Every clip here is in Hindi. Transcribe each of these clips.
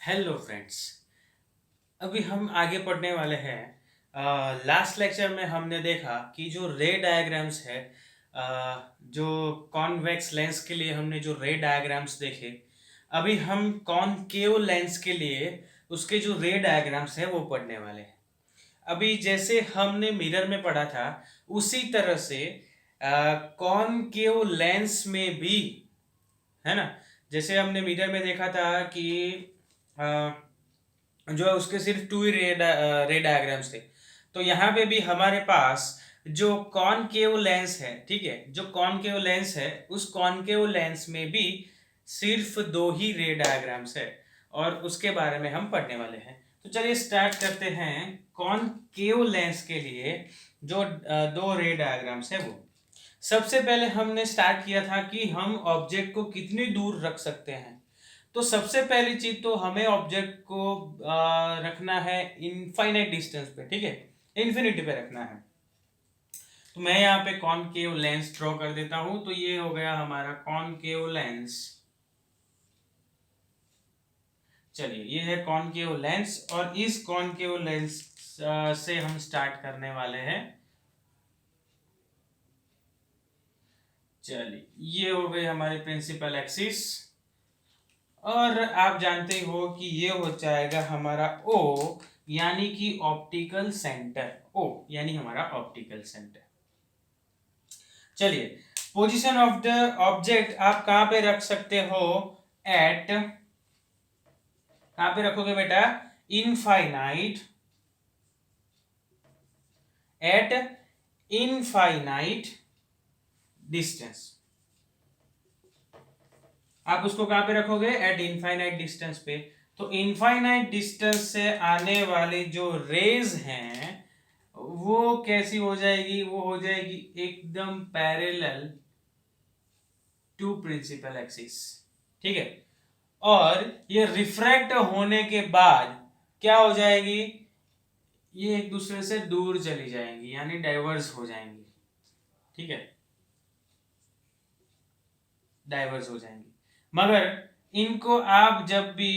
Hello friends. अभी हम आगे पढ़ने वाले हैं। लास्ट लेक्चर में हमने देखा कि जो रे डायग्राम्स है, जो कॉन्वेक्स लेंस के लिए हमने जो रे डायग्राम्स देखे, अभी हम कॉनकेव लेंस के लिए उसके जो रे डायग्राम्स है वो पढ़ने वाले हैं। अभी जैसे हमने मिरर में पढ़ा था उसी तरह से कॉनकेव लेंस में भी, है ना। जैसे हमने मिरर में देखा था कि जो है उसके सिर्फ टू ही रे डायग्राम्स थे। तो यहाँ पे भी हमारे पास जो कॉनकेव लेंस है, ठीक है, जो कॉनकेव लेंस है उस कॉनकेव लेंस में भी सिर्फ दो ही रे डायग्राम्स है और उसके बारे में हम पढ़ने वाले हैं। तो चलिए स्टार्ट करते हैं कॉनकेव लेंस के लिए जो दो रे डायग्राम्स है वो। सबसे पहले हमने स्टार्ट किया था कि हम ऑब्जेक्ट को कितनी दूर रख सकते हैं। तो सबसे पहली चीज तो हमें ऑब्जेक्ट को रखना है इनफाइनाइट डिस्टेंस पे, ठीक है, इन्फिनिटी पे रखना है। तो मैं यहाँ पे कॉनकेव लेंस ड्रॉ कर देता हूं। तो ये हो गया हमारा कॉनकेव लेंस। चलिए, ये है कॉनकेव लेंस और इस कॉनकेव लेंस से हम स्टार्ट करने वाले हैं। चलिए, ये हो गई हमारी प्रिंसिपल एक्सिस और आप जानते हो कि ये हो जाएगा हमारा O, यानी कि ऑप्टिकल सेंटर। O यानी हमारा ऑप्टिकल सेंटर। चलिए, पोजीशन ऑफ द ऑब्जेक्ट आप कहां पे रख सकते हो? एट, कहां पे रखोगे बेटा? Infinite, eight infinite distance. आप उसको कहां पे रखोगे? एट इनफाइनाइट डिस्टेंस पे। तो इनफाइनाइट डिस्टेंस से आने वाली जो रेज हैं वो कैसी हो जाएगी? वो हो जाएगी एकदम पैरेलल टू प्रिंसिपल एक्सिस, ठीक है। और ये रिफ्रैक्ट होने के बाद क्या हो जाएगी? ये एक दूसरे से दूर चली जाएंगी, यानी डाइवर्स हो जाएंगी, ठीक है, डाइवर्स हो जाएंगी। मगर इनको आप जब भी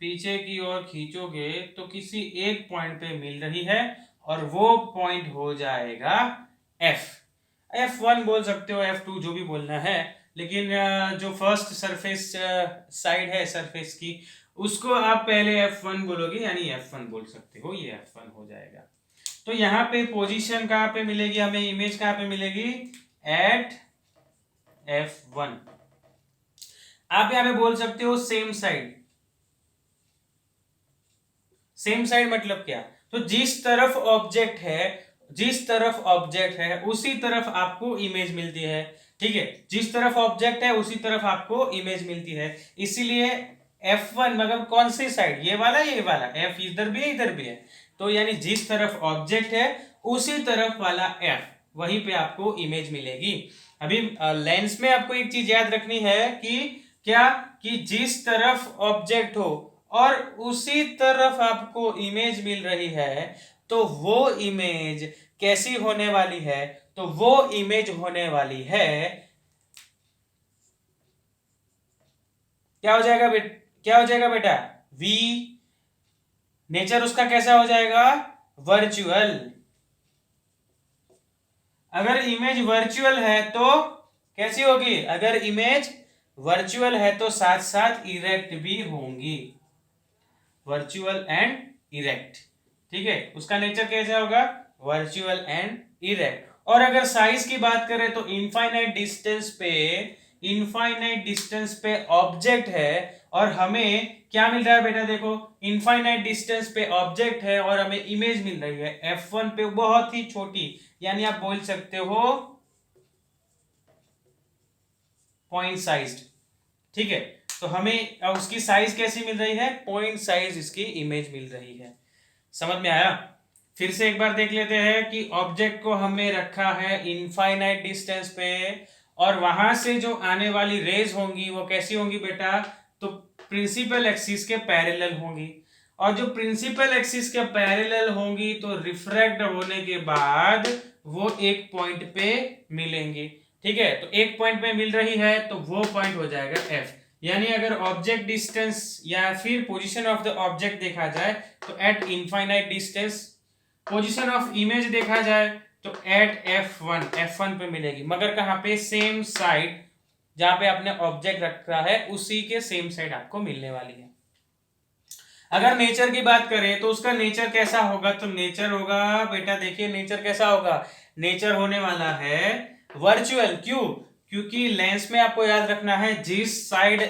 पीछे की ओर खींचोगे तो किसी एक पॉइंट पे मिल रही है और वो पॉइंट हो जाएगा एफ। F1 बोल सकते हो, F2 जो भी बोलना है, लेकिन जो फर्स्ट सरफेस साइड है सरफेस की, उसको आप पहले F1 बोलोगे, यानी F1 बोल सकते हो, ये F1 हो जाएगा। तो यहाँ पे पोजीशन कहाँ पे मिलेगी हमें? इमेज कहाँ पे मिलेगी? Eight F1। आप यहाँ पे बोल सकते हो सेम साइड। सेम साइड मतलब क्या? तो जिस तरफ ऑब्जेक्ट है, जिस तरफ ऑब्जेक्ट है उसी तरफ आपको इमेज मिलती है, ठीक है। जिस तरफ ऑब्जेक्ट है उसी तरफ आपको इमेज मिलती है। इसीलिए F1 मतलब कौन सी साइड? ये वाला, ये वाला। F इधर भी है, इधर भी है। तो यानी जिस तरफ ऑब्जेक्ट है उसी तरफ वाला F, वहीं पे आपको इमेज मिलेगी। अभी लेंस में आपको एक चीज याद रखनी है कि क्या, कि जिस तरफ ऑब्जेक्ट हो और उसी तरफ आपको इमेज मिल रही है, तो वो इमेज कैसी होने वाली है? तो वो इमेज होने वाली है, क्या हो जाएगा क्या हो जाएगा बेटा? V। नेचर उसका कैसा हो जाएगा? वर्चुअल। अगर इमेज वर्चुअल है तो कैसी होगी? अगर इमेज वर्चुअल है तो साथ साथ इरेक्ट भी होंगी, वर्चुअल एंड इरेक्ट, ठीक है। उसका नेचर कैसा होगा? Virtual and erect. और अगर साइज की बात करें तो इनफाइनाइट डिस्टेंस पे, इनफाइनाइट डिस्टेंस पे ऑब्जेक्ट है और हमें क्या मिल रहा है बेटा? देखो, इनफाइनाइट डिस्टेंस पे ऑब्जेक्ट है और हमें इमेज मिल रही है F1 पे, बहुत ही छोटी, यानी आप बोल सकते हो पॉइंट साइज्ड, ठीक है। तो हमें उसकी साइज कैसी मिल रही है? पॉइंट साइज इसकी इमेज मिल रही है। समझ में आया? फिर से एक बार देख लेते हैं कि ऑब्जेक्ट को हमें रखा है इनफाइनाइट डिस्टेंस पे और वहां से जो आने वाली रेज होंगी वो कैसी होंगी बेटा? तो प्रिंसिपल एक्सिस के पैरेलल होंगी। और जो प्रिंसिपल एक्सिस के पैरेलल होंगी तो रिफ्रैक्ट होने के बाद वो एक पॉइंट पे मिलेंगी, ठीक है। तो एक पॉइंट पे मिल रही है तो वो पॉइंट हो जाएगा F। यानी अगर ऑब्जेक्ट डिस्टेंस या फिर पोजीशन ऑफ द ऑब्जेक्ट देखा जाए तो eight infinite distance, position of image देखा जाए तो एट F1 पे मिलेगी, मगर कहाँ पे, सेम साइड जहां पे आपने ऑब्जेक्ट रखा है उसी के सेम साइड आपको मिलने वाली है। अगर नेचर की बात करें तो उसका नेचर कैसा होगा, तो नेचर होगा बेटा, देखिए नेचर कैसा होगा, नेचर होने वाला है वर्चुअल। क्यों? क्योंकि लेंस में आपको याद रखना है जिस साइड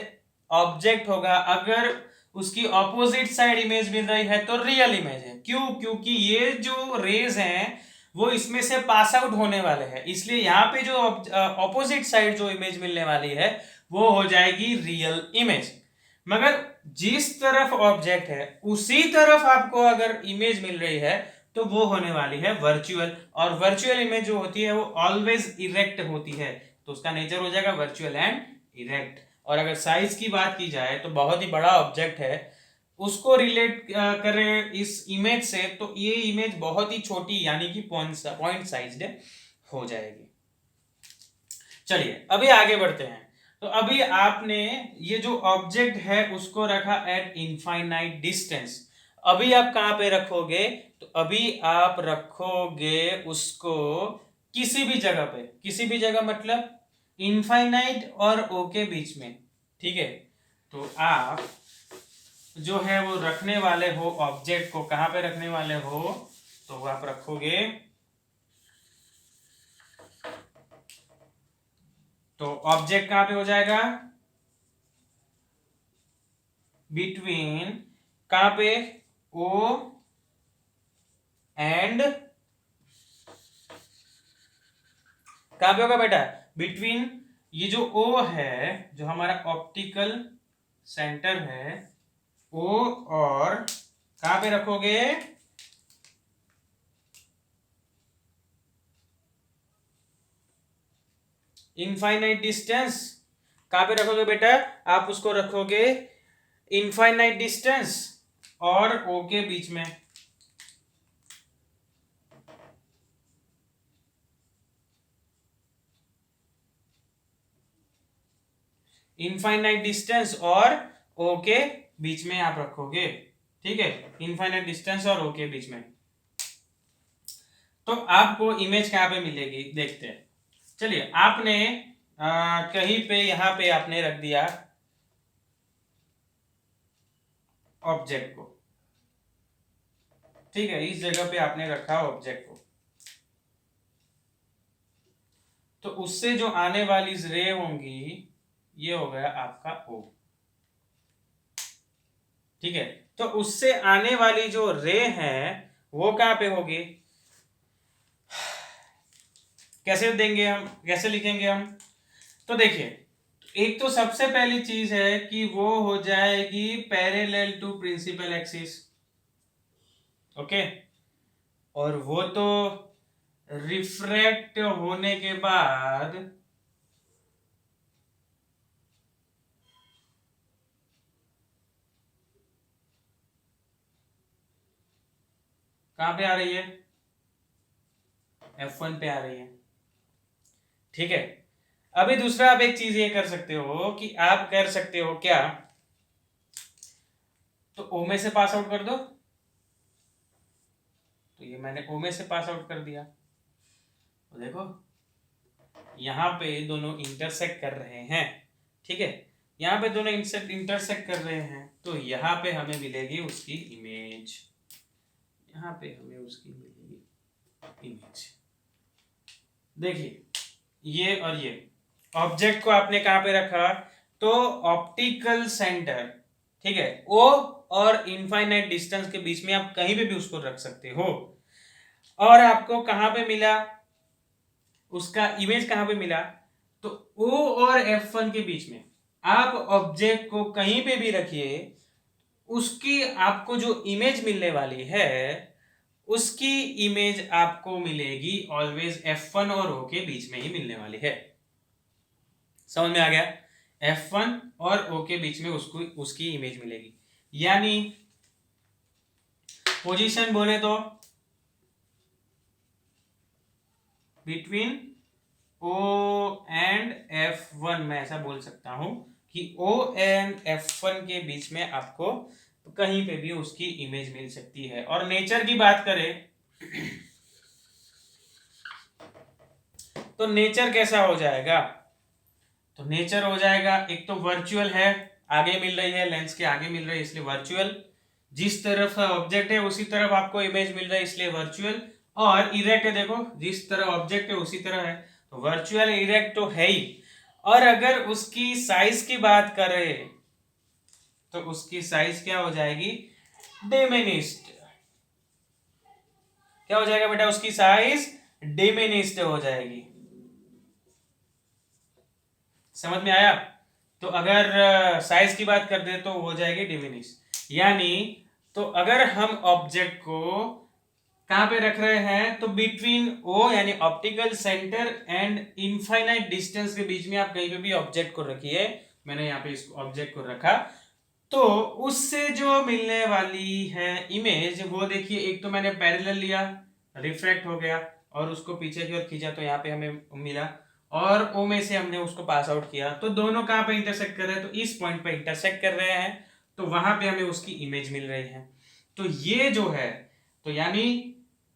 ऑब्जेक्ट होगा अगर उसकी ऑपोजिट साइड इमेज मिल रही है तो रियल इमेज है। क्यों? क्योंकि ये जो रेज हैं वो इसमें से पास आउट होने वाले हैं, इसलिए यहाँ पे जो ऑपोजिट साइड जो इमेज मिलने वाली है वो हो जाएगी रियल इमेज। मगर जिस तरफ ऑब्जेक्ट है उसी तरफ आपको अगर इमेज मिल रही है तो वो होने वाली है वर्चुअल, और वर्चुअल इमेज जो होती है वो ऑलवेज इरेक्ट होती है, तो उसका नेचर हो जाएगा वर्चुअल एंड इरेक्ट। और अगर साइज की बात की जाए तो बहुत ही बड़ा ऑब्जेक्ट है, उसको रिलेट करें इस इमेज से तो ये इमेज बहुत ही छोटी यानी कि पॉइंट साइज्ड हो जाएगी। चलिए अभी आगे बढ़ते हैं। तो अभी आपने ये जो ऑब्जेक्ट है उसको रखा एट इनफाइनाइट डिस्टेंस, अभी आप कहां पे रखोगे, तो अभी आप रखोगे उसको किसी भी जगह पे, किसी भी जगह मतलब इनफाइनाइट और ओ के बीच में, ठीक है। तो आप जो है वो रखने वाले हो ऑब्जेक्ट को, कहां पे रखने वाले हो, तो वो आप रखोगे, तो ऑब्जेक्ट कहां पे हो जाएगा, बिटवीन, कहां पे, ओ एंड, कहां पे होगा बेटा, बिटवीन, ये जो ओ है जो हमारा ऑप्टिकल सेंटर है, ओ और कहां पे रखोगे, इनफाइनाइट डिस्टेंस, कहां पे रखोगे बेटा, आप उसको रखोगे इनफाइनाइट डिस्टेंस और ओ के बीच में। इनफाइनाइट डिस्टेंस और ओ के बीच में आप रखोगे, ठीक है, इनफाइनाइट डिस्टेंस और ओ के बीच में। तो आपको इमेज कहां पे मिलेगी देखते हैं। चलिए आपने कहीं पे यहां पे आपने रख दिया ऑब्जेक्ट को, ठीक है, इस जगह पे आपने रखा ऑब्जेक्ट को, तो उससे जो आने वाली रे होंगी ये हो गया आपका ओ, ठीक है। तो उससे आने वाली जो रे है वो कहां पे होगी, कैसे देंगे हम, कैसे लिखेंगे हम, तो देखिए एक तो सबसे पहली चीज है कि वो हो जाएगी parallel to principal axis, okay, और वो तो रिफ्रैक्ट होने के बाद कहां पे आ रही है, F1 पे आ रही है, ठीक है। अभी दूसरा आप एक चीज ये कर सकते हो कि आप कर सकते हो क्या, तो ओ में से पास आउट कर दो, तो ये मैंने ओ में से पास आउट कर दिया, तो देखो यहां पे दोनों इंटरसेक्ट कर रहे हैं, ठीक है, यहां पे दोनों इंटरसेक्ट कर रहे हैं, तो यहां पे हमें मिलेगी उसकी इमेज, यहां पे हमें उसकी मिलेगी इमेज। देखिए ये और ये ऑब्जेक्ट को आपने कहां पे रखा, तो ऑप्टिकल सेंटर, ठीक है, ओ और इनफाइनाइट डिस्टेंस के बीच में आप कहीं पे भी उसको रख सकते हो, और आपको कहां पे मिला, उसका इमेज कहां पे मिला, तो ओ और F1 के बीच में आप ऑब्जेक्ट को कहीं पे भी रखिए, उसकी आपको जो इमेज मिलने वाली है उसकी इमेज आपको मिलेगी ऑलवेज F1 और O के बीच में ही मिलने वाली है। समझ में आ गया, F1 और O के बीच में उसको उसकी इमेज मिलेगी, यानी पोजीशन बोले तो बिटवीन O एंड F1 मैं ऐसा बोल सकता हूं कि O एंड F1 के बीच में आपको कहीं पे भी उसकी इमेज मिल सकती है। और नेचर की बात करें तो नेचर कैसा हो जाएगा, तो नेचर हो जाएगा एक तो वर्चुअल है, आगे मिल रही है, लेंस के आगे मिल रही है इसलिए वर्चुअल, जिस तरफ ऑब्जेक्ट है उसी तरफ आपको इमेज मिल रहा है इसलिए वर्चुअल, और इरेक्ट है, देखो जिस तरह ऑब्जेक्ट है उसी तरह है, तो वर्चुअल इरेक्ट तो है ही। और अगर उसकी साइज की बात करें तो उसकी साइज क्या हो जाएगी, डिमिनिश्ड। क्या हो जाएगा बेटा, उसकी साइज डिमिनिश्ड हो जाएगी। समझ में आया? तो अगर साइज की बात करते हैं तो हो जाएगी डिमिनिश, यानी तो अगर हम ऑब्जेक्ट को कहां पे रख रहे हैं, तो बिटवीन ओ यानी optical centre and infinite distance के बीच में आप कहीं पे भी ऑब्जेक्ट को रखिए, मैंने यहाँ पे इस ऑब्जेक्ट को रखा, तो उससे जो मिलने वाली है इमेज वो देखिए, एक तो मैंने पैरेलल लिया, रिफ्रैक्ट हो गया, और उसको पीछे की ओर खींचा तो यहाँ पे हमें मिला, और ओ में से हमने उसको पास आउट किया, तो दोनों कहां पे इंटरसेक्ट कर रहे हैं, तो इस पॉइंट पे इंटरसेक्ट कर रहे हैं, तो वहां पे हमें उसकी इमेज मिल रही है। तो ये जो है, तो यानी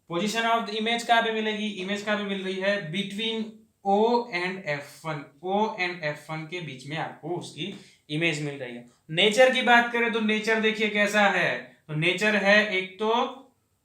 पोजीशन ऑफ द इमेज कहां पे मिलेगी, इमेज कहां पे मिल रही है, between O and F1, O and F1 के बीच में आपको उसकी इमेज मिल रही है। नेचर की बात करें तो नेचर देखिए कैसा है, तो नेचर है एक तो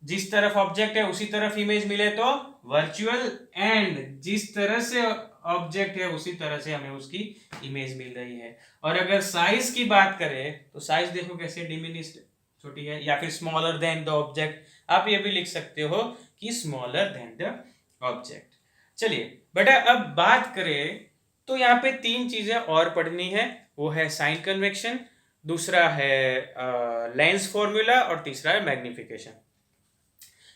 जिस तरफ ऑब्जेक्ट है उसी तरफ इमेज मिले तो वर्चुअल, एंड जिस तरह से ऑब्जेक्ट है उसी तरह से हमें उसकी इमेज मिल रही है। और अगर साइज की बात करें तो साइज देखो कैसे डिमिनिश्ड, छोटी है, या फिर स्मॉलर देन द ऑब्जेक्ट, आप ये भी लिख सकते हो कि स्मॉलर देन द ऑब्जेक्ट। चलिए बेटा अब बात करें तो यहाँ पे तीन चीजें और पढ़नी है, वो है साइन कन्वेक्शन, दूसरा है लेंस फॉर्मूला, और तीसरा है मैग्निफिकेशन।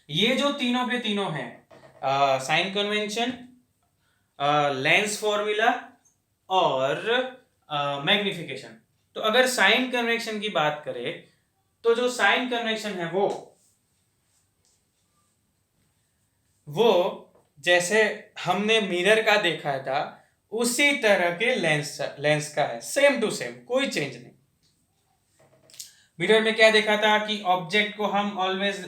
ये जो तीनों के तीनों हैं, साइन कन्वेंशन, लेंस फॉर्मूला और मैग्निफिकेशन। तो अगर साइन कन्वेक्शन की बात करें तो जो साइन कन्वेक्शन है वो जैसे हमने मिरर का देखा था उसी तरह के लेंस का है, सेम टू सेम, कोई चेंज नहीं। मिरर में क्या देखा था कि ऑब्जेक्ट को हम ऑलवेज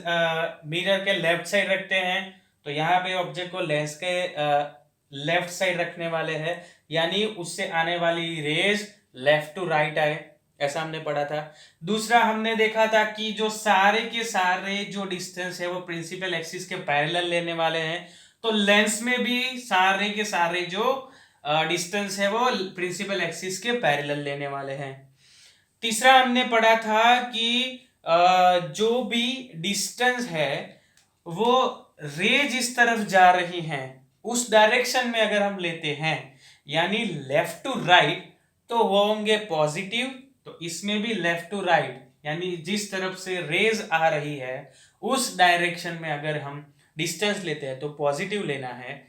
मिरर के लेफ्ट साइड रखते हैं, तो यहाँ पे ऑब्जेक्ट को लेंस के लेफ्ट साइड रखने वाले हैं, यानी उससे आने वाली रेज लेफ्ट टू राइट आए, ऐसा हमने पढ़ा था। दूसरा हमने देखा था कि जो सारे के सारे जो डिस्टेंस है वो प्रिंसिपल एक्सिस के पैरेलल लेने वाले हैं, तो लेंस में भी सारे के सारे जो डिस्टेंस है वो प्रिंसिपल एक्सिस के पैरेलल लेने वाले हैं। तीसरा हमने पढ़ा था कि जो भी डिस्टेंस है वो रेज इस तरफ जा रही हैं उस डायरेक्शन में अगर हम लेते हैं, यानी लेफ्ट टू राइट, तो वो होंगे पॉजिटिव, तो इसमें भी लेफ्ट टू राइट यानी जिस तरफ से रेज आ रही है उस डायरेक्शन में अगर हम डिस्टेंस लेते हैं तो पॉजिटिव लेना है।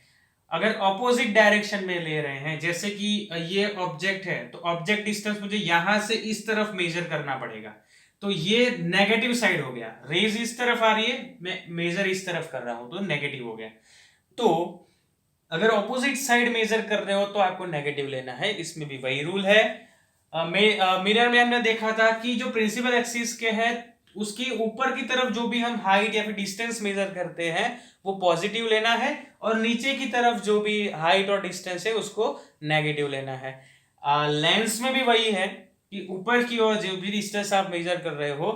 अगर ऑपोजिट डायरेक्शन में ले रहे हैं, जैसे कि ये ऑब्जेक्ट है, तो ऑब्जेक्ट डिस्टेंस मुझे यहां से इस तरफ मेजर करना पड़ेगा, तो ये नेगेटिव साइड हो गया, रेज इस तरफ आ रही है, मैं मेजर इस तरफ कर रहा हूं तो नेगेटिव हो गया। तो अगर ऑपोजिट साइड मेजर कर रहे हो तो आपको नेगेटिव लेना है, इसमें भी वही रूल है। मिरर में हमने देखा था कि जो प्रिंसिपल एक्सिस के है उसकी ऊपर की तरफ जो भी हम हाइट या फिर डिस्टेंस मेजर करते हैं वो पॉजिटिव लेना है, और नीचे की तरफ जो भी हाइट और डिस्टेंस है उसको नेगेटिव लेना है। लेंस में भी वही है कि ऊपर की ओर जो भी डिस्टेंस आप मेजर कर रहे हो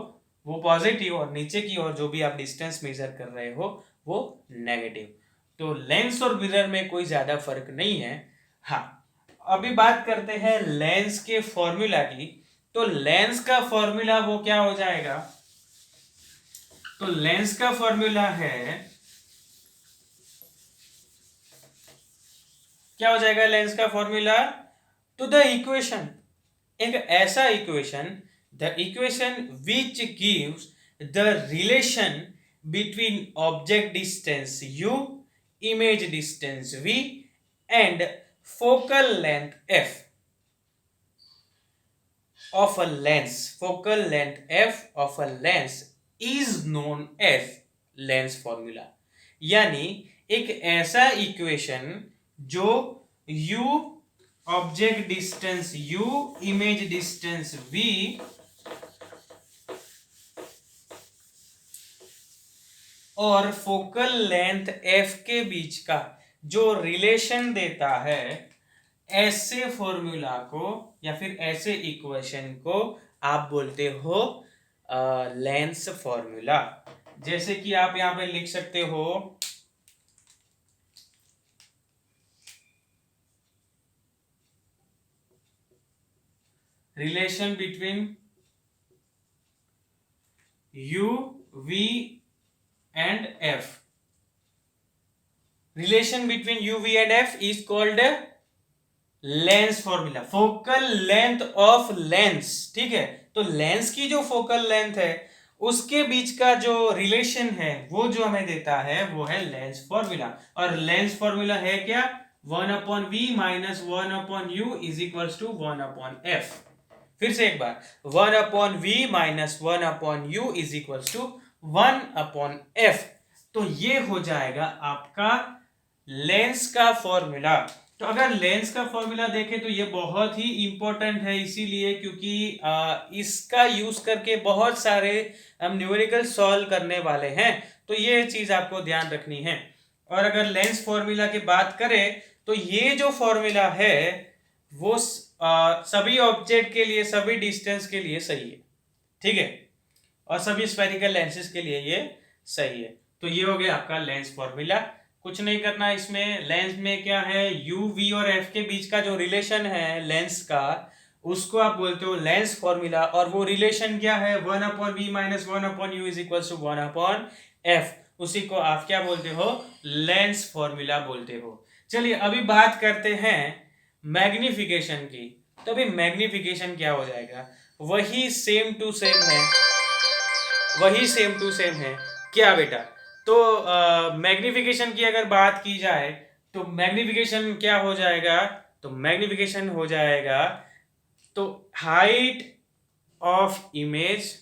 वो पॉजिटिव, और नीचे की ओर जो भी आप डिस्टेंस मेजर कर रहे हो वो नेगेटिव। तो लेंस और मिरर में कोई ज्यादा फर्क नहीं है। हाँ, अभी बात करते हैं लेंस के फॉर्मूला की। तो लेंस का फॉर्मूला वो क्या हो जाएगा, तो लेंस का फॉर्मूला है, क्या हो जाएगा लेंस का फॉर्मूला, तो द इक्वेशन, एक ऐसा equation, the equation which gives the relation between object distance u, image distance v and focal length f of a lens, focal length f of a lens is known as lens formula। यानी एक ऐसा इक्वेशन जो u object distance u, image distance v और फोकल लेंथ f के बीच का जो रिलेशन देता है, ऐसे फॉर्मूला को या फिर ऐसे इक्वेशन को आप बोलते हो लेंस फॉर्मूला। जैसे कि आप यहां पे लिख सकते हो relation between u, v and f. Relation between u, v and f is called lens formula, focal length of lens. ठीक है, तो लेंस की जो फोकल लेंथ है उसके बीच का जो रिलेशन है वो जो हमें देता है वो है लेंस फॉर्मूला। और लेंस फॉर्मूला है क्या? 1/v minus 1/u is equals to 1/f। फिर से एक बार, 1/v minus 1/u is equals to 1/f। तो ये हो जाएगा आपका लेंस का फॉर्मूला। तो अगर लेंस का फॉर्मूला देखें तो ये बहुत ही इंपॉर्टेंट है, इसीलिए क्योंकि इसका यूज करके बहुत सारे हम न्यूमेरिकल सॉल्व करने वाले हैं, तो ये चीज आपको ध्यान रखनी है। और अगर लेंस फॉर्मूला की बात करें तो ये जो फॉर्मूला है वो सभी ऑब्जेक्ट के लिए, सभी डिस्टेंस के लिए सही है। ठीक है, और सभी स्फेरिकल लेंसेज के लिए ये सही है। तो ये हो गया आपका लेंस फॉर्मूला। कुछ नहीं करना इसमें। लेंस में क्या है, u, v और f के बीच का जो रिलेशन है लेंस का, उसको आप बोलते हो लेंस फॉर्मूला। और वो रिलेशन क्या है, 1/v minus 1/u is equal to 1/f। उसी को आप क्या बोलते हो, लेंस फॉर्मूला बोलते हो। चलिए अभी बात करते हैं मैग्निफिकेशन की। तो अभी मैग्निफिकेशन क्या हो जाएगा, वही सेम टू सेम है, वही सेम टू सेम है। क्या बेटा, तो मैग्निफिकेशन की अगर बात की जाए तो मैग्निफिकेशन क्या हो जाएगा, तो मैग्निफिकेशन हो जाएगा तो हाइट ऑफ इमेज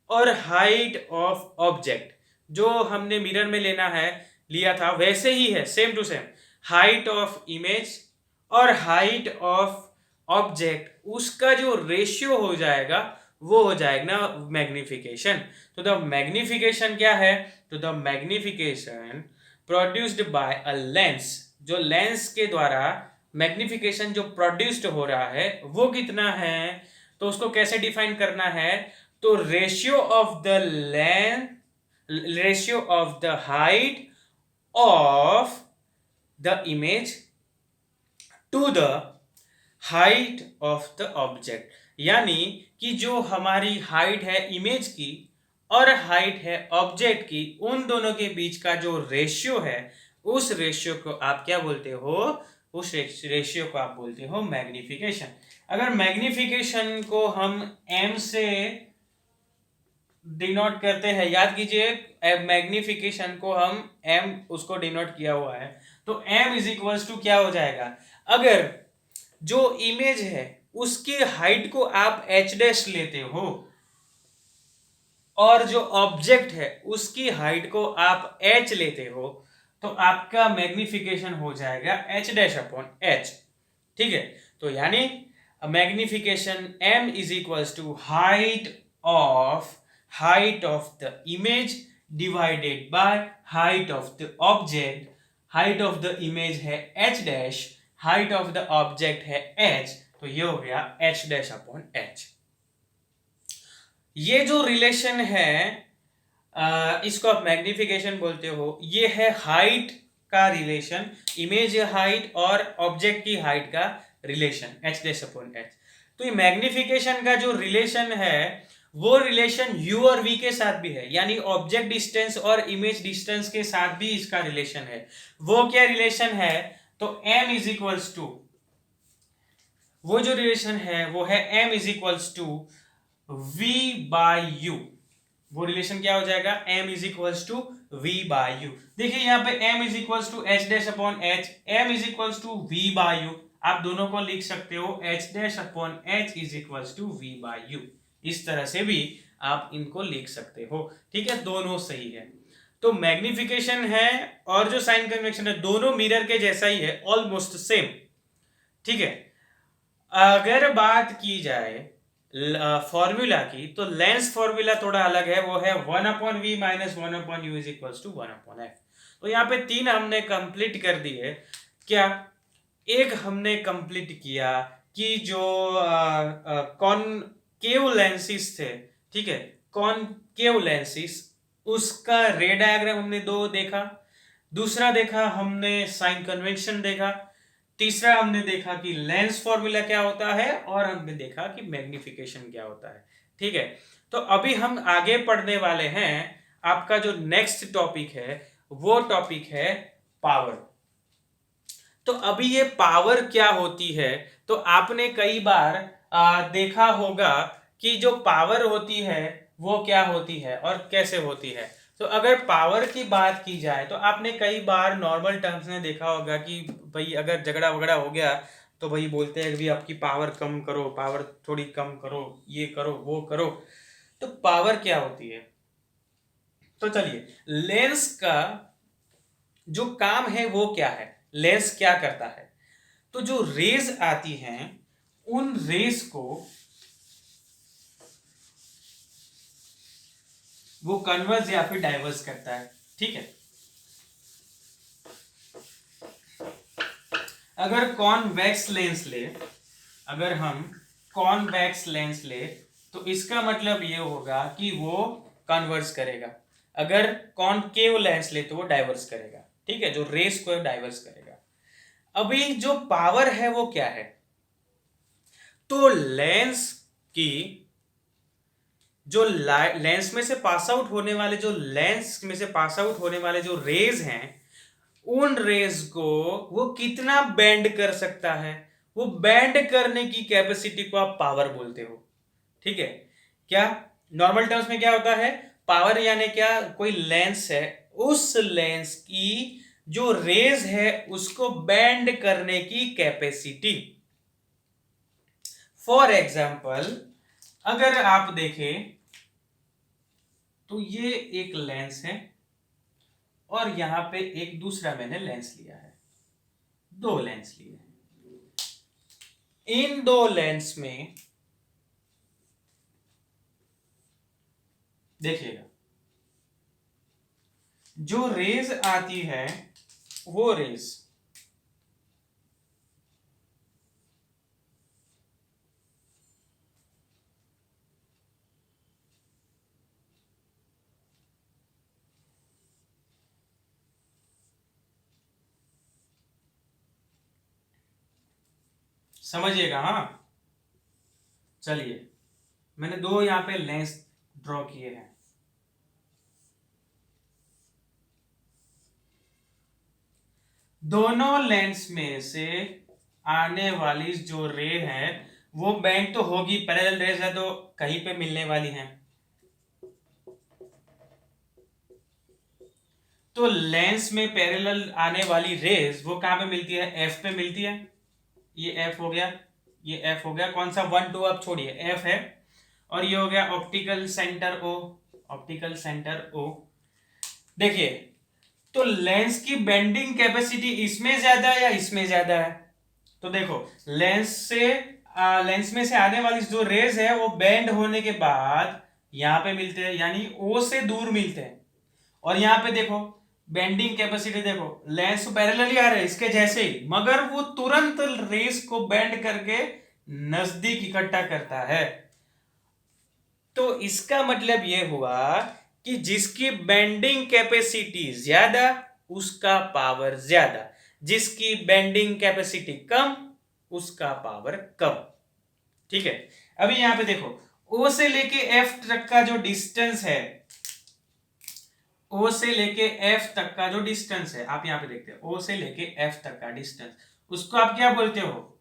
और हाइट ऑफ ऑब्जेक्ट, जो हमने मिरर में लेना है, लिया था वैसे ही है, same to same. Height of image और हाइट ऑफ ऑब्जेक्ट, उसका जो रेशियो हो जाएगा वो हो जाएगा ना मैग्निफिकेशन। तो द मैग्निफिकेशन क्या है, तो the magnification produced by a lens, जो लेंस के द्वारा मैग्निफिकेशन जो प्रोड्यूस्ड हो रहा है वो कितना है, तो उसको कैसे डिफाइन करना है, तो ratio of the length, ratio of the height of the image to the height of the object. यानी कि जो हमारी हाइट है इमेज की और हाइट है ऑब्जेक्ट की, उन दोनों के बीच का जो रेशियो है, उस रेशियो को आप क्या बोलते हो, उस रेशियो को आप बोलते हो मैग्निफिकेशन। अगर मैग्निफिकेशन को हम m से डिनोट करते हैं, याद कीजिए मैग्निफिकेशन को हम m उसको डिनोट किया हुआ है, तो m इज इक्वल्स टू क्या हो जाएगा, अगर जो इमेज है उसकी हाइट को आप h डैश लेते हो और जो ऑब्जेक्ट है उसकी हाइट को आप h लेते हो, तो आपका मैग्निफिकेशन हो जाएगा h डैश अपॉन h। ठीक है, तो यानी magnification m is equals to height of the image divided by height of the object. Height of the image है h dash, height of the object है h, तो ये हो गया h डैश अपॉन h। ये जो रिलेशन है इसको आप मैग्निफिकेशन बोलते हो, ये है हाइट का रिलेशन, इमेज हाइट और ऑब्जेक्ट की हाइट का relation h dash upon h। तो ये मैग्निफिकेशन का जो रिलेशन है वो रिलेशन u और v के साथ भी है, यानी ऑब्जेक्ट डिस्टेंस और इमेज डिस्टेंस के साथ भी इसका रिलेशन है। वो क्या रिलेशन है, तो m इज इक्वल्स टू, वो जो रिलेशन है वो है m is equals to v by u। वो रिलेशन क्या हो जाएगा, m is equals to v by u। देखिए यहाँ पे m is equals to h dash upon h, m is equals to v by u। आप दोनों को लिख सकते हो h dash upon h is equals to v by u। इस तरह से भी आप इनको लिख सकते हो। ठीक है, दोनों सही है। तो मैग्निफिकेशन है और जो साइन कन्वेक्शन है दोनों मिरर के जैसा ही है, ऑलमोस्ट सेम। ठीक है। अगर बात की जाए फॉर्मूला की, तो लेंस फॉर्मूला थोड़ा अलग है, वो है 1/v minus 1/u is equals to 1/f। तो यहाँ पे 3 हमने कंप्लीट कर दिए। क्या एक हमने कंप्लीट किया कि जो कॉनकेव लेंसिस थे, ठीक है, कॉनकेव लेंसिस, उसका रे डायग्राम हमने 2 देखा। दूसरा देखा हमने साइन कन्वेंशन देखा। तीसरा हमने देखा कि लेंस फॉर्मूला क्या होता है, और हमने देखा कि मैग्निफिकेशन क्या होता है। ठीक है, तो अभी हम आगे पढ़ने वाले हैं। आपका जो नेक्स्ट टॉपिक है वो टॉपिक है पावर। तो अभी ये पावर क्या होती है, तो आपने कई बार देखा होगा कि जो पावर होती है वो क्या होती है और कैसे होती है। तो अगर पावर की बात की जाए तो आपने कई बार नॉर्मल टर्म्स में देखा होगा कि भाई अगर झगड़ा वगड़ा हो गया तो भाई बोलते हैं कि भाई आपकी पावर कम करो, पावर थोड़ी कम करो, ये करो वो करो। तो पावर क्या होती है, तो चलिए, लेंस का जो काम है वो क्या है, लेंस क्या करता है। तो जो रेज आती हैं उन रेज को वो कन्वर्ज या फिर डाइवर्स करता है। ठीक है, अगर कॉन्वेक्स लेंस ले, अगर हम कॉन्वेक्स लेंस ले तो इसका मतलब ये होगा कि वो कन्वर्स करेगा। अगर कॉनकेव लेंस ले तो वो डाइवर्स करेगा। ठीक है, जो रेस को डाइवर्स करेगा। अभी जो पावर है वो क्या है, तो लेंस की जो लेंस में से पास आउट होने वाले, जो लेंस में से पास आउट होने वाले जो रेज हैं, उन रेज को वो कितना बेंड कर सकता है, वो बेंड करने की कैपेसिटी को आप पावर बोलते हो। ठीक है, क्या नॉर्मल टर्म्स में क्या होता है, पावर यानी क्या, कोई लेंस है, उस लेंस की जो रेज है उसको बेंड करने की कैपेसिटी। फॉर एग्जाम्पल अगर आप देखें तो ये एक लेंस है और यहां पे एक दूसरा मैंने लेंस लिया है, 2 लेंस लिए हैं। इन 2 लेंस में देखिएगा जो रेज आती है वो रेज समझिएगा। हाँ, चलिए, मैंने 2 यहां पे लेंस ड्रॉ किए हैं। दोनों लेंस में से आने वाली जो रे है वो बेंड तो होगी, पैरेलल रेज है तो कहीं पे मिलने वाली है। तो लेंस में पैरेलल आने वाली रेज वो कहां पे मिलती है, एफ पे मिलती है। ये एफ हो गया, ये एफ हो गया, कौन सा 1 2 अब छोड़िए, एफ है। और ये हो गया optical centre O, optical centre O. देखिए, तो लेंस की बेंडिंग कैपेसिटी इसमें ज्यादा है या इसमें ज्यादा है, तो देखो लेंस में से आने वाली जो रेज है वो बेंड होने के बाद यहां पे मिलते हैं, यानी ओ से दूर मिलते हैं। और यहां पे देखो बेंडिंग कैपेसिटी, देखो लेंस पैरेलल ही आ रहे हैं इसके जैसे ही, मगर वो तुरंत रेस को बेंड करके नजदीक इकट्ठा करता है। तो इसका मतलब यह हुआ कि जिसकी बेंडिंग कैपेसिटी ज्यादा उसका पावर ज्यादा, जिसकी बेंडिंग कैपेसिटी कम उसका पावर कम। ठीक है, अभी यहां पे देखो ओ से लेके एफ तक का जो डिस्टेंस है, ओ से लेके एफ तक का जो डिस्टेंस है, आप यहां पे देखते हैं ओ से लेके एफ तक का डिस्टेंस, उसको आप क्या बोलते हो,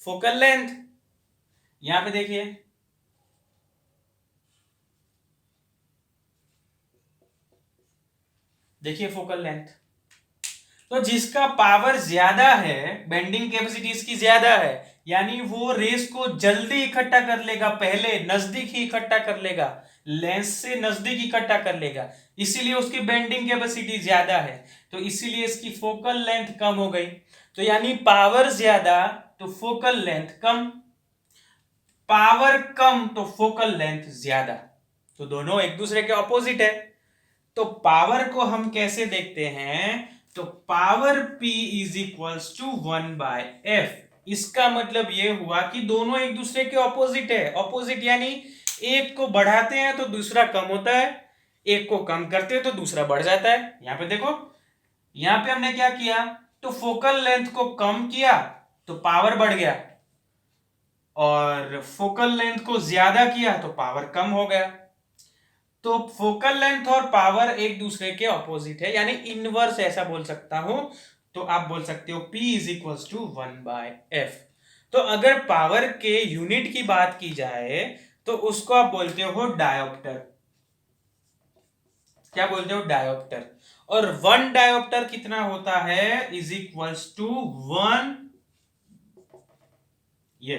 फोकल लेंथ। यहां पे देखिए, देखिए फोकल लेंथ। तो जिसका पावर ज्यादा है, बेंडिंग कैपेसिटी इसकी ज्यादा है, यानी वो रेस को जल्दी इकट्ठा कर लेगा, पहले नजदीक ही इकट्ठा कर लेगा, लेंस से नजदीक इकट्ठा कर लेगा, इसीलिए उसकी बेंडिंग कैपेसिटी ज्यादा है, तो इसीलिए इसकी फोकल लेंथ कम हो गई। तो यानी पावर ज्यादा तो फोकल लेंथ कम, पावर कम तो फोकल लेंथ ज्यादा, तो दोनों एक दूसरे के ऑपोजिट है। तो पावर को हम कैसे देखते हैं, तो power P is equals to 1/f। इसका मतलब ये हुआ कि दोनों एक दूसरे के ऑपोजिट है। ऑपोजिट यानी एक को बढ़ाते हैं तो दूसरा कम होता है, एक को कम करते हैं तो दूसरा बढ़ जाता है। यहां पे देखो, यहां पे हमने क्या किया, तो फोकल लेंथ को कम किया तो पावर बढ़ गया, और फोकल लेंथ को ज्यादा किया तो पावर कम हो गया। तो फोकल लेंथ और पावर एक दूसरे के ऑपोजिट है, यानी इनवर्स ऐसा बोल सकता हूं। तो आप बोल सकते हो P is equals to 1/f। तो अगर पावर के यूनिट की बात की जाए तो उसको आप बोलते हो डायोप्टर। क्या बोलते हो, डायोप्टर। और 1 डायोप्टर कितना होता है, इज इक्वल्स टू 1, ये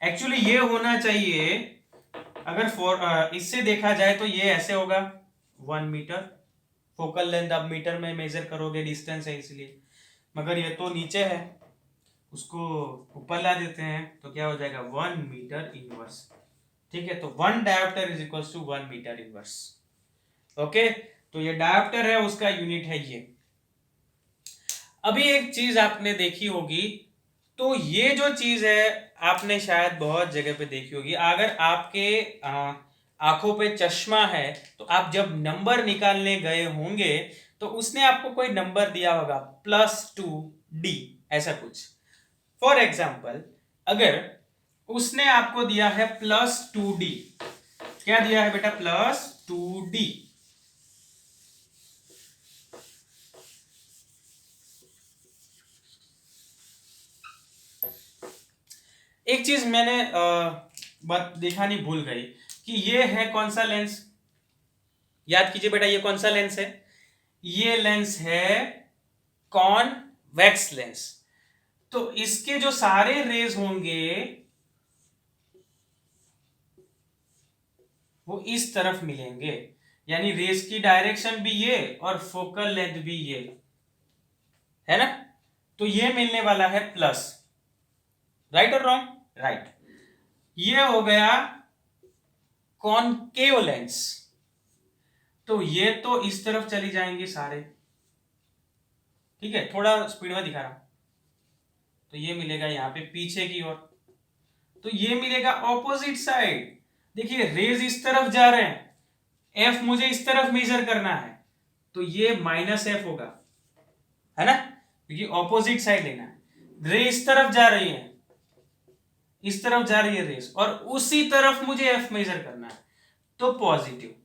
एक्चुअली ये होना चाहिए, अगर इससे देखा जाए तो ये ऐसे होगा 1 मीटर। फोकल लेंथ आप मीटर में मेजर करोगे, डिस्टेंस है इसलिए, मगर ये तो नीचे है, उसको ऊपर ला देते हैं तो क्या हो जाएगा 1 मीटर इनवर्स। ठीक है, तो 1 dioptre is equals to 1 metre inverse. Okay, तो ये डायोप्टर है, उसका यूनिट है ये। अभी एक चीज आपने देखी होगी, तो ये जो चीज है आपने शायद बहुत जगह पे देखी होगी, अगर आपके आंखों पे चश्मा है तो आप जब नंबर निकालने गए होंगे तो उसने आपको कोई नंबर दिया होगा +2D ऐसा कुछ। फॉर एग्जाम्पल, अगर उसने आपको दिया है +2D, क्या दिया है बेटा, +2D, एक चीज मैंने बात दिखानी भूल गई कि ये है कौन सा लेंस, याद कीजिए बेटा, ये कौन सा लेंस है, ये लेंस है कॉन्वेक्स लेंस। तो इसके जो सारे रेज होंगे वो इस तरफ मिलेंगे, यानी रेज की डायरेक्शन भी ये और फोकल लेंथ भी ये है ना, तो ये मिलने वाला है प्लस। राइट और रॉन्ग, राइट। ये हो गया कॉनकेव लेंस, तो ये तो इस तरफ चली जाएंगे सारे, ठीक है, थोड़ा स्पीड में दिखा रहा हूं, तो ये मिलेगा यहां पे पीछे की ओर, तो ये मिलेगा ऑपोजिट साइड। देखिए रेज इस तरफ जा रहे हैं, एफ मुझे इस तरफ मेजर करना है, तो ये -f होगा, है ना, क्योंकि ऑपोजिट साइड लेना है। रे इस तरफ जा रही है, इस तरफ जा रही है रेस, और उसी तरफ मुझे एफ मेजर करना है, तो पॉजिटिव,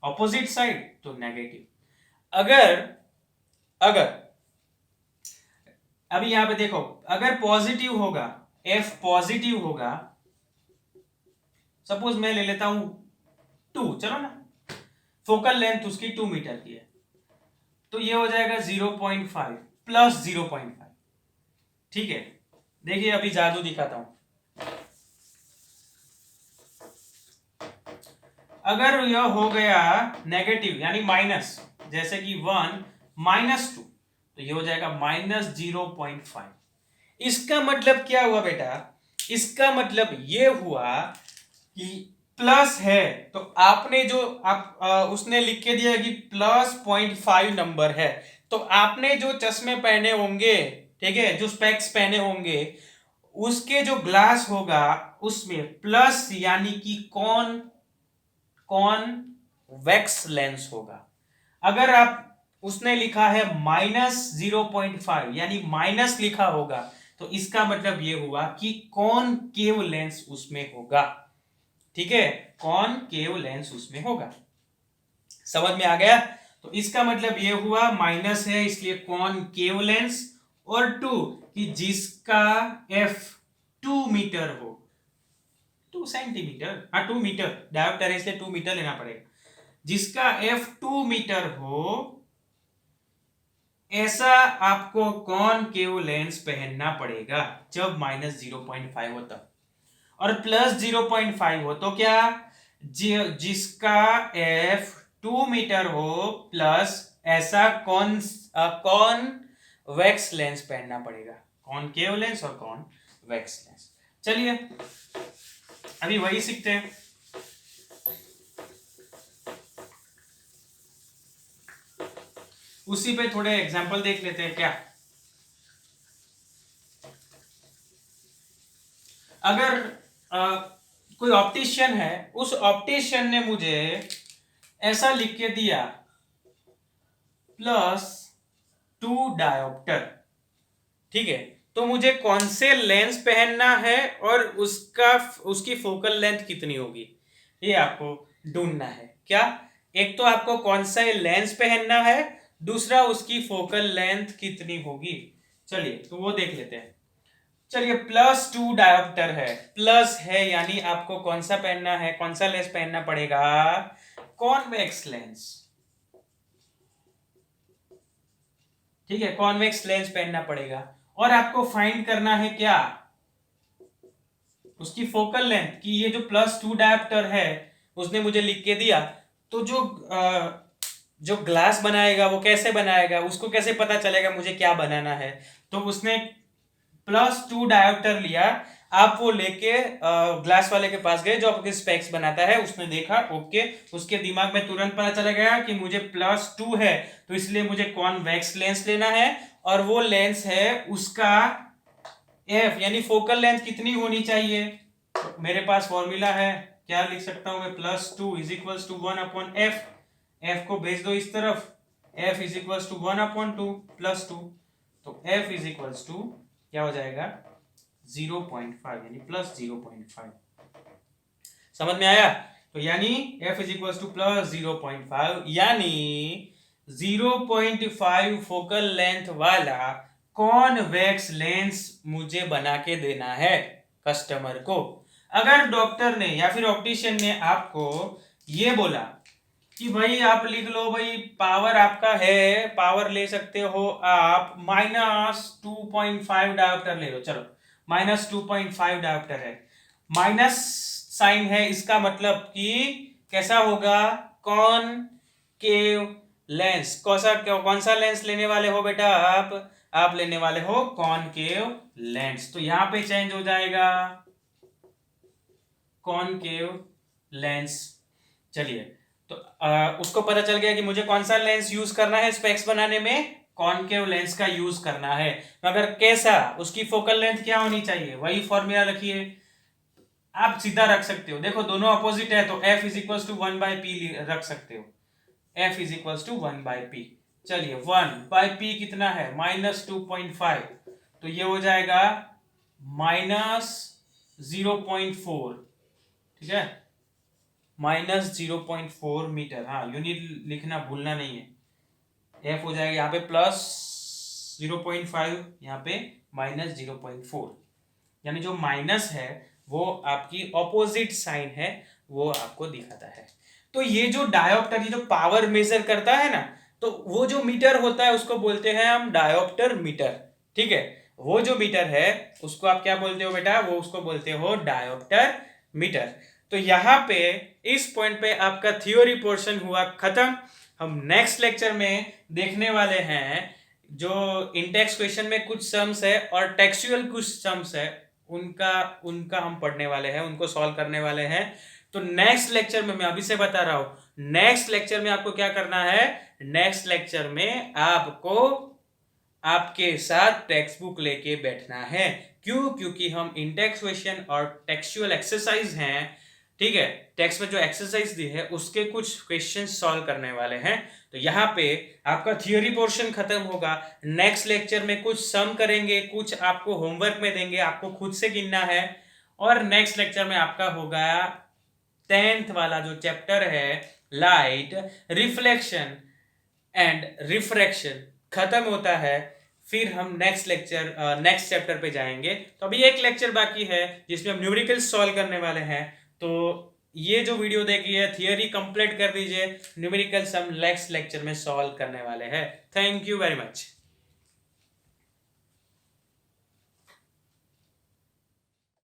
ऑपोजिट साइड तो नेगेटिव। अगर अगर अभी यहां पे देखो, अगर पॉजिटिव होगा, एफ पॉजिटिव होगा, सपोज मैं ले लेता हूं 2, चलो ना, फोकल लेंथ उसकी 2 मीटर की है, तो ये हो जाएगा 0.5 प्लस 0.5। ठीक है, देखिए अभी जादू दिखाता हूं। अगर यह हो गया नेगेटिव यानी माइनस, जैसे कि 1 -2, तो ये हो जाएगा -0.5। इसका मतलब क्या हुआ बेटा, इसका मतलब ये हुआ कि प्लस है, तो आपने जो उसने लिख के दिया कि +0.5 नंबर है, तो आपने जो चश्मे पहने होंगे, ठीक है, जो स्पेक्स पहने होंगे, उसके जो ग्लास होगा उसमें प्लस यानी कि कॉन्वेक्स लेंस होगा। अगर आप उसने लिखा है -0.5 यानी माइनस लिखा होगा, तो इसका मतलब यह हुआ कि कॉनकेव लेंस उसमें होगा। ठीक है, कॉनकेव लेंस उसमें होगा। समझ में आ गया, तो इसका मतलब यह हुआ माइनस है इसलिए कॉनकेव लेंस, और 2 कि जिसका f 2 मीटर हो, 2 सेंटीमीटर, हाँ 2 मीटर, डायोप्टर है इसलिए 2 मीटर लेना पड़ेगा, जिसका f 2 मीटर हो, ऐसा आपको कॉनकेव लेंस पहनना पड़ेगा जब -0.5 हो तब। और +0.5 हो तो क्या, जिसका एफ 2 मीटर हो प्लस ऐसा कॉन्वेक्स लेंस पहनना पड़ेगा, कॉनकेव लेंस और कॉन्वेक्स लेंस। चलिए अभी वही सीखते हैं। उसी पे थोड़े एग्जांपल देख लेते हैं क्या। अगर कोई ऑप्टिशियन है, उस ऑप्टिशियन ने मुझे ऐसा लिख के दिया +2 डायोप्टर, ठीक है, तो मुझे कौन से लेंस पहनना है और उसकी फोकल लेंथ कितनी होगी ये आपको ढूंढना है। क्या, एक तो आपको कौन सा लेंस पहनना है, दूसरा उसकी फोकल लेंथ कितनी होगी। चलिए तो वो देख लेते हैं। चलिए +2 डायोप्टर है, प्लस है यानी आपको कौन सा पहनना है, कौन सा लेंस पहनना पड़ेगा, कॉन्वेक्स लेंस, ठीक है, कॉन्वेक्स लेंस पहनना पड़ेगा। और आपको फाइंड करना है क्या, उसकी फोकल लेंथ, कि ये जो +2 डायोप्टर है उसने मुझे लिख के दिया, तो जो ग्लास बनाएगा वो कैसे बनाएगा, उसको कैसे पता चलेगा मुझे क्या बनाना है। तो उसने +2 डायोप्टर लिया, आप वो लेके ग्लास वाले के पास गए जो आपके स्पेक्स बनाता है, उसने देखा ओके, उसके दिमाग में तुरंत पता चला गया कि मुझे +2 है तो इसलिए मुझे कॉन्वेक्स लेंस लेना है, और वो लेंस है उसका एफ यानी फोकल लेंथ कितनी होनी चाहिए। तो मेरे पास फॉर्मूला है, क्या लिख सकता हूं मैं, +2 is equal to 1/f, F को भेज दो इस तरफ, f इज इक्वल टू 1/2 +2, तो f इज इक्वल टू क्या हो जाएगा 0.5 यानी +0.5। समझ में आया। तो यानी f इज इक्वल टू +0.5 यानी 0.5 फोकल लेंथ वाला कॉन्वेक्स लेंस मुझे बना के देना है कस्टमर को। अगर डॉक्टर ने या फिर ऑप्टिशियन ने आपको ये बोला कि भाई आप लिख लो, भाई पावर आपका है, पावर ले सकते हो आप -2.5 डायोप्टर ले लो, चलो -2.5 डायोप्टर है, माइनस साइन है, इसका मतलब कि कैसा होगा, कॉनकेव लेंस। कौन सा लेंस लेने वाले हो बेटा आप लेने वाले हो कॉनकेव लेंस, तो यहां पे चेंज हो जाएगा कॉनकेव लेंस। चलिए तो उसको पता चल गया कि मुझे कौन सा लेंस यूज करना है स्पेक्स बनाने में, कॉनकेव लेंस का यूज करना है। मगर कैसा, उसकी फोकल लेंथ क्या होनी चाहिए, वही फॉर्मूला रखिए, आप सीधा रख सकते हो, देखो दोनों अपोजिट है तो f is equal to 1/p रख सकते हो, f is equal to 1/p। चलिए 1/p कितना है -2.5, तो ये हो जाएगा -0.4, ठीक है, -0.4 मीटर। हाँ यूनिट लिखना भूलना नहीं है, f हो जाएगा यहाँ पे +0.5, यहाँ पे -0.4, यानी जो माइनस है वो आपकी ऑपोजिट साइन है, वो आपको दिखाता है। तो ये जो डायोप्टर, ये जो पावर मेजर करता है ना, तो वो जो मीटर होता है उसको बोलते हैं हम डायोप्टर मीटर, ठीक है, वो जो मीटर है उसको आप क्या बोलते हो बेटा, वो उसको बोलते हो डायोप्टर मीटर। तो यहाँ पे इस पॉइंट पे आपका थ्योरी पोर्शन हुआ खत्म। हम नेक्स्ट लेक्चर में देखने वाले हैं जो इंटेक्स क्वेश्चन में कुछ सम्स है और टेक्सचुअल कुछ सम्स है, उनका हम पढ़ने वाले हैं, उनको सॉल्व करने वाले हैं। तो नेक्स्ट लेक्चर में, मैं अभी से बता रहा हूं, नेक्स्ट लेक्चर में आपको क्या करना है, नेक्स्ट लेक्चर में आपको आपके साथ टेक्स्ट बुक लेके बैठना है। क्यों, क्योंकि हम इंटेक्स क्वेश्चन और टेक्सचुअल एक्सरसाइज हैं, ठीक है, टेक्स्ट में जो एक्सरसाइज दी है उसके कुछ क्वेश्चन सॉल्व करने वाले हैं। तो यहाँ पे आपका थियोरी पोर्शन खत्म होगा, नेक्स्ट लेक्चर में कुछ सम करेंगे, कुछ आपको होमवर्क में देंगे, आपको खुद से गिनना है, और नेक्स्ट लेक्चर में आपका होगा 10th वाला जो चैप्टर है लाइट, रिफ्लेक्शन एंड रिफ्रैक्शन खत्म होता है। फिर हम नेक्स्ट चैप्टर पे जाएंगे। तो अभी एक लेक्चर बाकी है जिसमें हम न्यूमेरिकल्स सॉल्व करने वाले हैं। तो ये जो वीडियो देखिए, थियरी कंप्लीट कर दीजिए, न्यूमेरिकल्स हम नेक्स्ट लेक्चर में सॉल्व करने वाले हैं। Thank you very much.